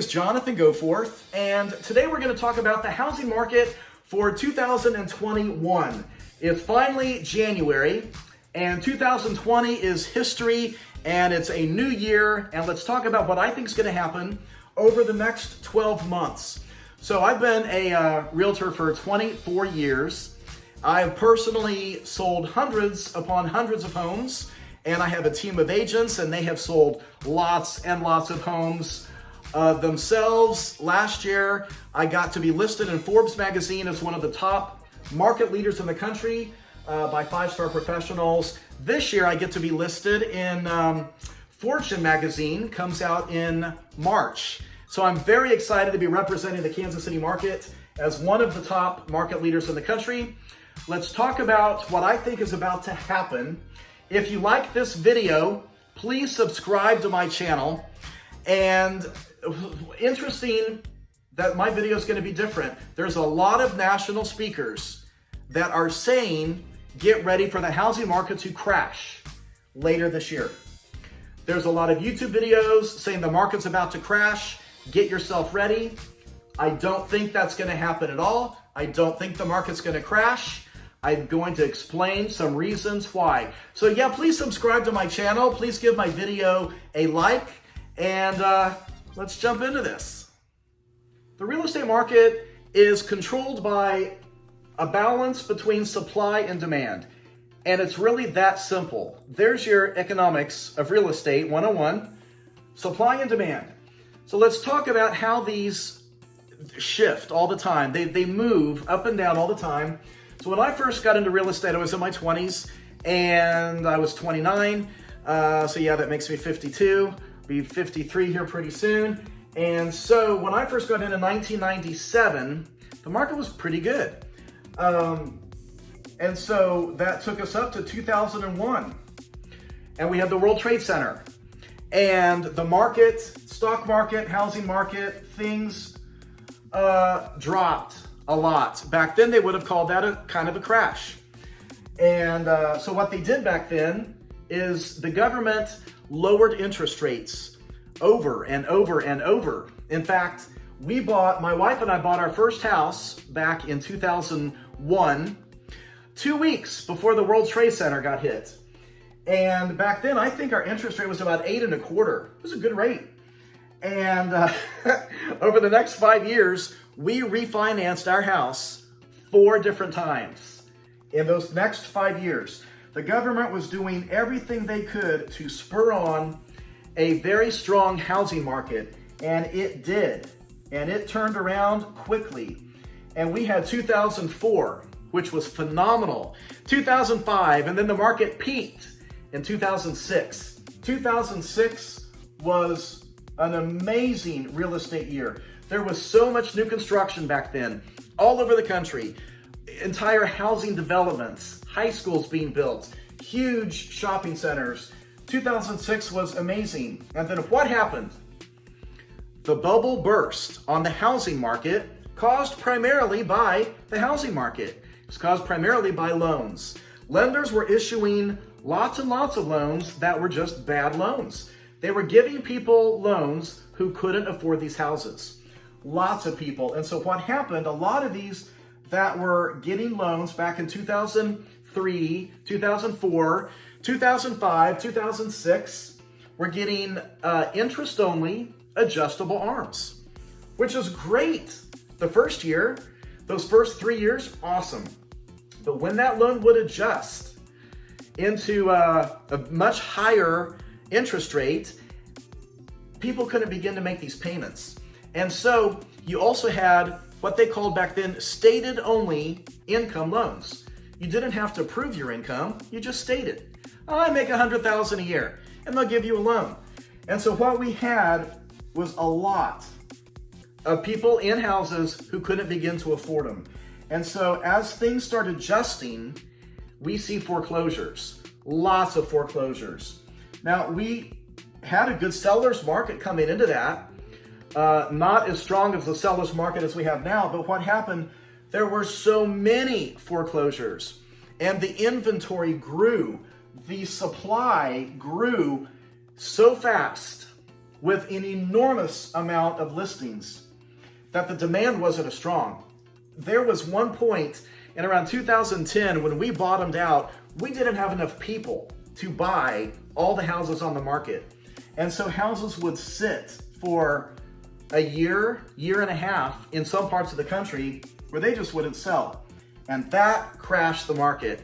It's Jonathan Goforth, and today we're going to talk about the housing market for 2021. It's finally January, and 2020 is history, and it's a new year, and let's talk about what I think is going to happen over the next 12 months. So I've been a realtor for 24 years. I've personally sold hundreds upon hundreds of homes, and I have a team of agents, and they have sold lots and lots of homes themselves. Last year, I got to be listed in Forbes magazine as one of the top market leaders in the country by 5-star professionals. This year, I get to be listed in Fortune magazine, comes out in March. So I'm very excited to be representing the Kansas City market as one of the top market leaders in the country. Let's talk about what I think is about to happen. If you like this video, please subscribe to my channel. And interesting that my video is going to be different. There's a lot of national speakers that are saying, get ready for the housing market to crash later this year. There's a lot of YouTube videos saying the market's about to crash. Get yourself ready. I don't think that's going to happen at all. I don't think the market's going to crash. I'm going to explain some reasons why. So yeah, please subscribe to my channel. Please give my video a like. And let's jump into this. The real estate market is controlled by a balance between supply and demand. And it's really that simple. There's your economics of real estate 101, supply and demand. So let's talk about how these shift all the time. They move up and down all the time. So when I first got into real estate, I was in my 20s and I was 29. So yeah, that makes me 52. Be 53 here pretty soon. And so when I first got into 1997, the market was pretty good. And so that took us up to 2001. And we had the World Trade Center. And the market, stock market, housing market, things dropped a lot. Back then they would have called that a kind of a crash. And so what they did back then is the government lowered interest rates over and over and over. In fact, my wife and I bought our first house back in 2001, 2 weeks before the World Trade Center got hit. And back then, I think our interest rate was about 8.25%. It was a good rate. And over the next 5 years, we refinanced our house 4 different times. In those next 5 years, the government was doing everything they could to spur on a very strong housing market, and it did. And it turned around quickly. And we had 2004, which was phenomenal. 2005, and then the market peaked in 2006. 2006 was an amazing real estate year. There was so much new construction back then, all over the country. Entire housing developments, high schools being built, huge shopping centers. 2006 was amazing. And then what happened? The bubble burst on the housing market, caused primarily by the housing market. It was caused primarily by loans. Lenders were issuing lots and lots of loans that were just bad loans. They were giving people loans who couldn't afford these houses. Lots of people. And so what happened, a lot of these that were getting loans back in 2003, 2004, 2005, 2006, were getting interest-only adjustable ARMs, which is great. The first year, those first 3 years, awesome. But when that loan would adjust into a much higher interest rate, people couldn't begin to make these payments. And so you also had what they called back then stated only income loans. You didn't have to prove your income, you just stated, I make $100,000 a year, and they'll give you a loan. And so what we had was a lot of people in houses who couldn't begin to afford them. And so as things start adjusting, we see foreclosures, lots of foreclosures. Now we had a good seller's market coming into that. Not as strong as the seller's market as we have now, but what happened, there were so many foreclosures and the inventory grew, the supply grew so fast with an enormous amount of listings that the demand wasn't as strong. There was one point in around 2010 when we bottomed out, we didn't have enough people to buy all the houses on the market. And so houses would sit for a year, year and a half in some parts of the country where they just wouldn't sell. And that crashed the market.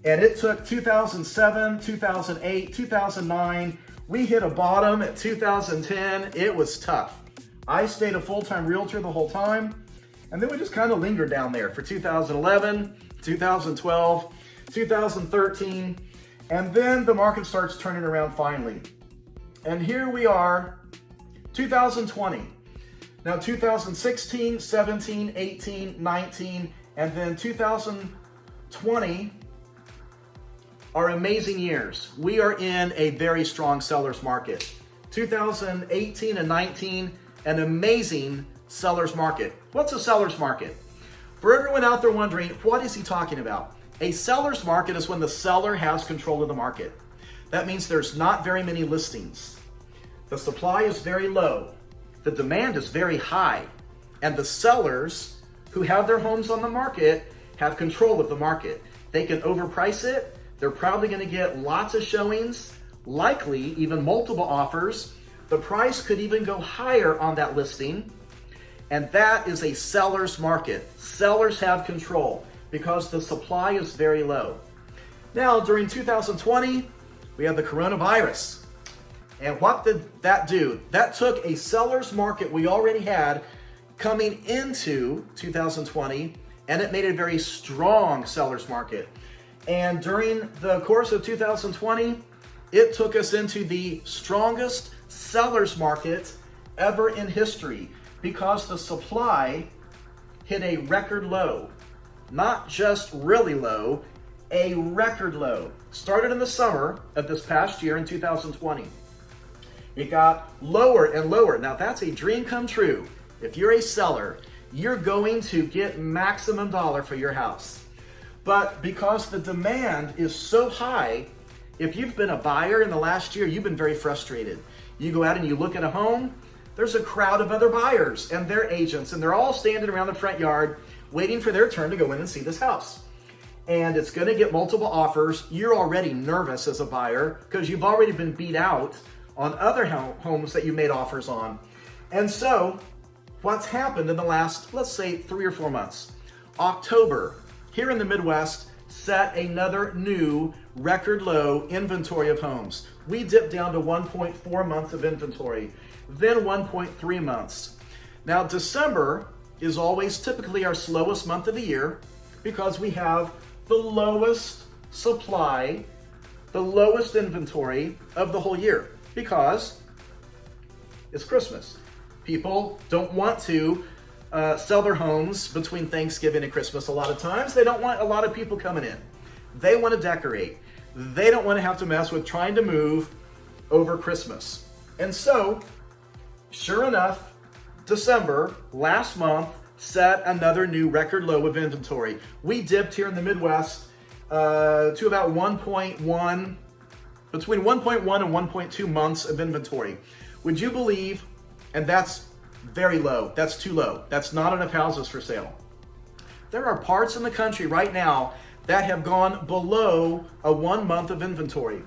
And it took 2007, 2008, 2009. We hit a bottom at 2010. It was tough. I stayed a full-time realtor the whole time. And then we just kind of lingered down there for 2011, 2012, 2013. And then the market starts turning around finally. And here we are, 2020. Now 2016, 17, 18, 19, and then 2020 are amazing years. We are in a very strong seller's market. 2018 and 19, an amazing seller's market. What's a seller's market? For everyone out there wondering, what is he talking about? A seller's market is when the seller has control of the market. That means there's not very many listings. The supply is very low. The demand is very high. And the sellers who have their homes on the market have control of the market. They can overprice it. They're probably going to get lots of showings, likely even multiple offers. The price could even go higher on that listing. And that is a seller's market. Sellers have control because the supply is very low. Now, during 2020, we had the coronavirus. And what did that do? That took a seller's market we already had coming into 2020, and it made a very strong seller's market. And during the course of 2020, it took us into the strongest seller's market ever in history because the supply hit a record low. Not just really low, a record low. Started in the summer of this past year in 2020. It got lower and lower. Now that's a dream come true. If you're a seller, you're going to get maximum dollar for your house. But because the demand is so high, if you've been a buyer in the last year, you've been very frustrated. You go out and you look at a home, there's a crowd of other buyers and their agents, and they're all standing around the front yard waiting for their turn to go in and see this house. And it's going to get multiple offers. You're already nervous as a buyer because you've already been beat out on other homes that you made offers on. And so what's happened in the last, let's say 3 or 4 months? October, here in the Midwest, set another new record low inventory of homes. We dipped down to 1.4 months of inventory, then 1.3 months. Now December is always typically our slowest month of the year because we have the lowest supply, the lowest inventory of the whole year because it's Christmas. People don't want to sell their homes between Thanksgiving and Christmas a lot of times. They don't want a lot of people coming in. They want to decorate. They don't want to have to mess with trying to move over Christmas. And so, sure enough, December, last month, set another new record low of inventory. We dipped here in the Midwest to about 1.1, between 1.1 and 1.2 months of inventory. Would you believe, and that's very low, that's too low, that's not enough houses for sale. There are parts in the country right now that have gone below a 1 month of inventory.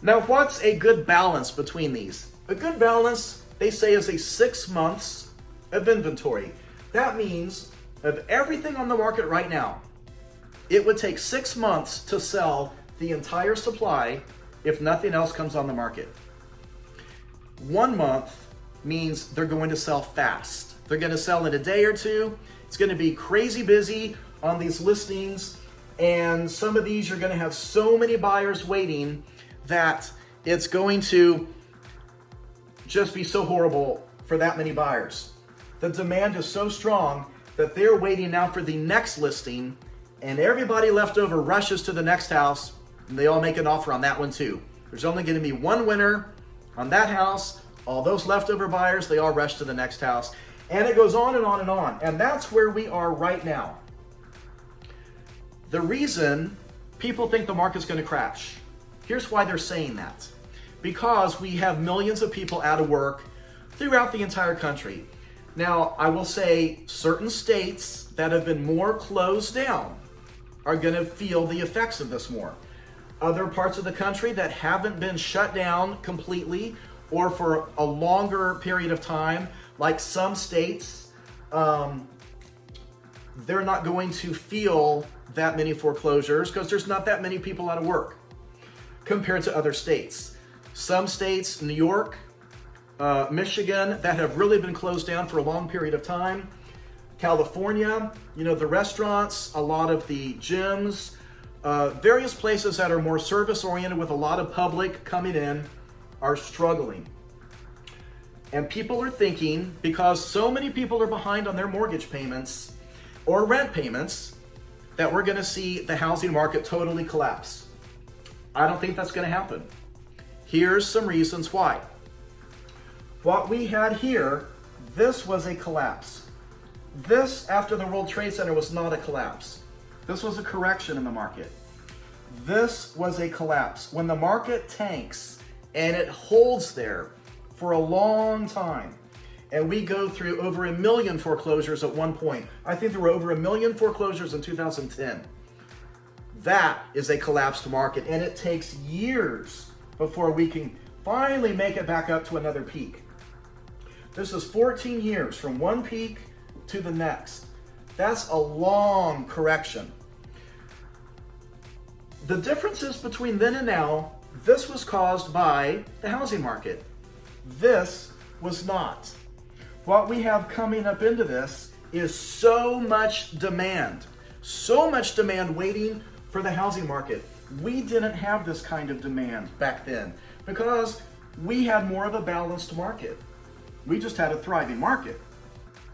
Now, what's a good balance between these? A good balance, they say, is a 6 months of inventory. That means of everything on the market right now, it would take 6 months to sell the entire supply if nothing else comes on the market. 1 month means they're going to sell fast. They're going to sell in a day or two. It's going to be crazy busy on these listings, and some of these you're going to have so many buyers waiting that it's going to just be so horrible for that many buyers. The demand is so strong that they're waiting now for the next listing, and everybody left over rushes to the next house, and they all make an offer on that one too. There's only going to be one winner on that house. All those leftover buyers, they all rush to the next house. And it goes on and on and on. And that's where we are right now. The reason people think the market's going to crash, here's why they're saying that. because we have millions of people out of work throughout the entire country. Now, I will say certain states that have been more closed down are going to feel the effects of this more. Other parts of the country that haven't been shut down completely or for a longer period of time, like some states, they're not going to feel that many foreclosures because there's not that many people out of work compared to other states. Some states, New York, Michigan, that have really been closed down for a long period of time. California, the restaurants, a lot of the gyms, various places that are more service-oriented with a lot of public coming in are struggling. And people are thinking, because so many people are behind on their mortgage payments or rent payments, that we're going to see the housing market totally collapse. I don't think that's going to happen. Here's some reasons why. What we had here, this was a collapse. This, after the World Trade Center, was not a collapse. This was a correction in the market. This was a collapse. When the market tanks and it holds there for a long time, and we go through over 1 million foreclosures at one point. I think there were over 1 million foreclosures in 2010. That is a collapsed market, and it takes years before we can finally make it back up to another peak. This is 14 years from one peak to the next. That's a long correction. The differences between then and now, this was caused by the housing market. This was not. What we have coming up into this is so much demand waiting for the housing market. We didn't have this kind of demand back then because we had more of a balanced market. We just had a thriving market.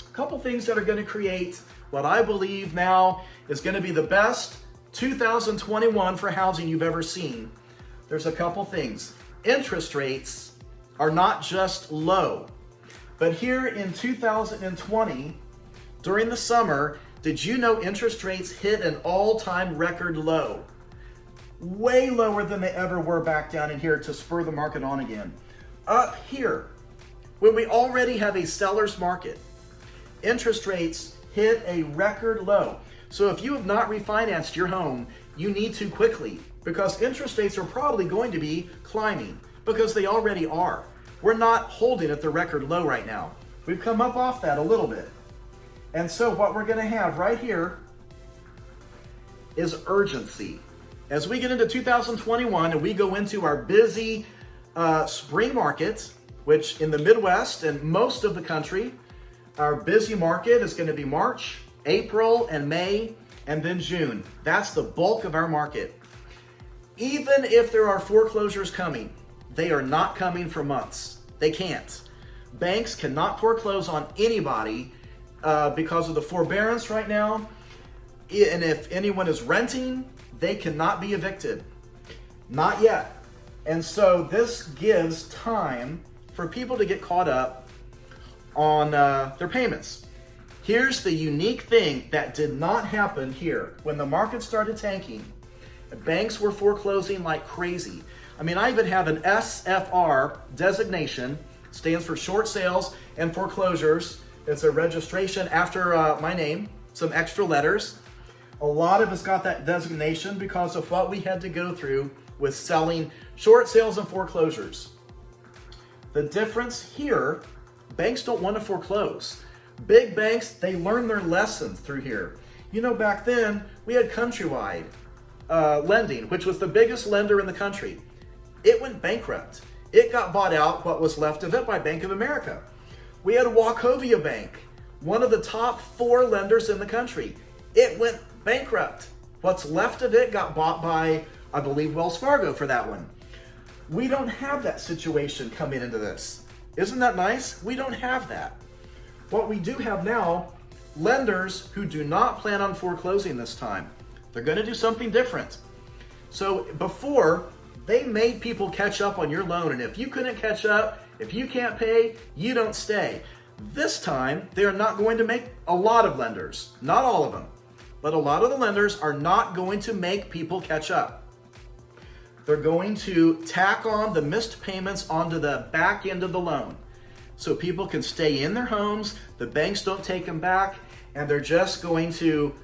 A couple things that are going to create what I believe now is going to be the best 2021 for housing you've ever seen. There's a couple things. Interest rates are not just low, but here in 2020, during the summer, did you know interest rates hit an all-time record low? Way lower than they ever were back down in here to spur the market on again. Up here, when we already have a seller's market, interest rates hit a record low. So if you have not refinanced your home, you need to quickly, because interest rates are probably going to be climbing, because they already are. We're not holding at the record low right now. We've come up off that a little bit. And so what we're going to have right here is urgency. As we get into 2021 and we go into our busy spring market, which in the Midwest and most of the country, our busy market is going to be March, April, and May, and then June. That's the bulk of our market. Even if there are foreclosures coming, they are not coming for months. They can't. Banks cannot foreclose on anybody because of the forbearance right now. And if anyone is renting, they cannot be evicted. Not yet. And so this gives time for people to get caught up on their payments. Here's the unique thing that did not happen here. When the market started tanking, banks were foreclosing like crazy. I mean, I even have an SFR designation, stands for short sales and foreclosures. It's a registration after my name, some extra letters. A lot of us got that designation because of what we had to go through with selling short sales and foreclosures. The difference here, banks don't want to foreclose. Big banks, they learn their lessons through here. Back then, we had Countrywide Lending, which was the biggest lender in the country. It went bankrupt. It got bought out, what was left of it, by Bank of America. We had Wachovia Bank, one of the top 4 lenders in the country. It went bankrupt. What's left of it got bought by, I believe, Wells Fargo for that one. We don't have that situation coming into this. Isn't that nice? We don't have that. What we do have now, lenders who do not plan on foreclosing this time. They're going to do something different. So before, they made people catch up on your loan, and if you couldn't catch up, if you can't pay, you don't stay. This time, they're not going to make a lot of lenders, not all of them, but a lot of the lenders are not going to make people catch up. they're going to tack on the missed payments onto the back end of the loan. So people can stay in their homes, the banks don't take them back, and they're just going to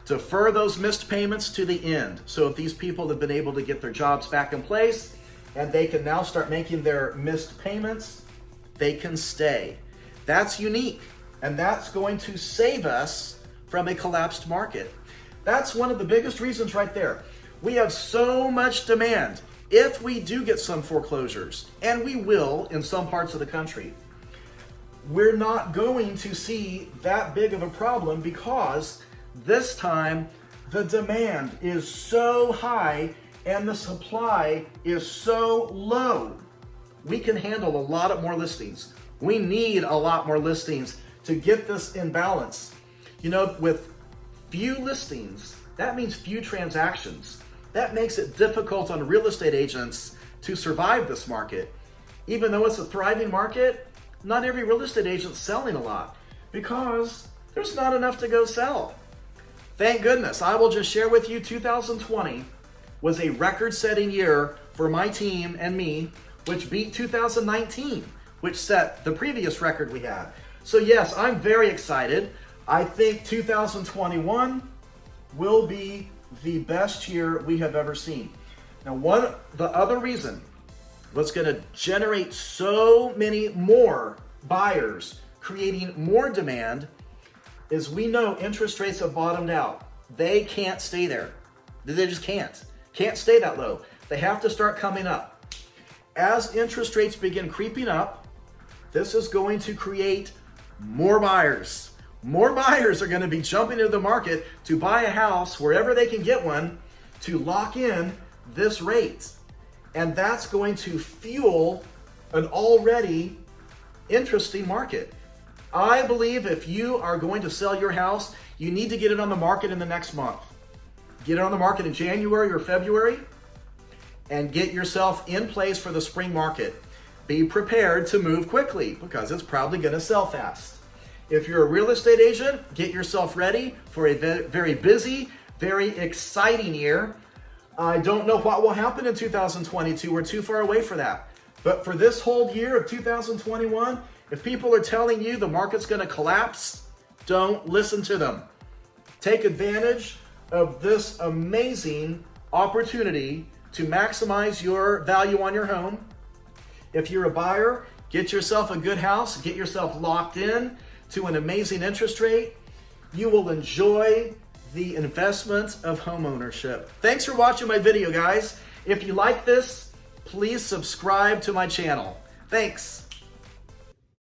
defer those missed payments to the end. So if these people have been able to get their jobs back in place and they can now start making their missed payments, they can stay. That's unique, and that's going to save us from a collapsed market. That's one of the biggest reasons right there. We have so much demand. If we do get some foreclosures, and we will in some parts of the country, we're not going to see that big of a problem because this time the demand is so high and the supply is so low. We can handle a lot more listings. We need a lot more listings to get this in balance. You know, with few listings, that means few transactions. That makes it difficult on real estate agents to survive this market. Even though it's a thriving market, not every real estate agent's selling a lot because there's not enough to go sell. Thank goodness. I will just share with you, 2020 was a record-setting year for my team and me, which beat 2019, which set the previous record we had. So yes, I'm very excited. I think 2021 will be the best year we have ever seen. Now, the other reason what's going to generate so many more buyers, creating more demand, is we know interest rates have bottomed out. They can't stay there. They just can't. Can't stay that low. They have to start coming up. As interest rates begin creeping up, this is going to create more buyers. More buyers are going to be jumping into the market to buy a house wherever they can get one to lock in this rate. And that's going to fuel an already interesting market. I believe if you are going to sell your house, you need to get it on the market in the next month. Get it on the market in January or February and get yourself in place for the spring market. Be prepared to move quickly because it's probably going to sell fast. If you're a real estate agent, get yourself ready for a very busy, very exciting year. I don't know what will happen in 2022. We're too far away for that. But for this whole year of 2021, if people are telling you the market's going to collapse, don't listen to them. Take advantage of this amazing opportunity to maximize your value on your home. If you're a buyer, get yourself a good house, get yourself locked in to an amazing interest rate. You will enjoy the investment of home ownership. Thanks for watching my video, guys. If you like this, please subscribe to my channel. Thanks.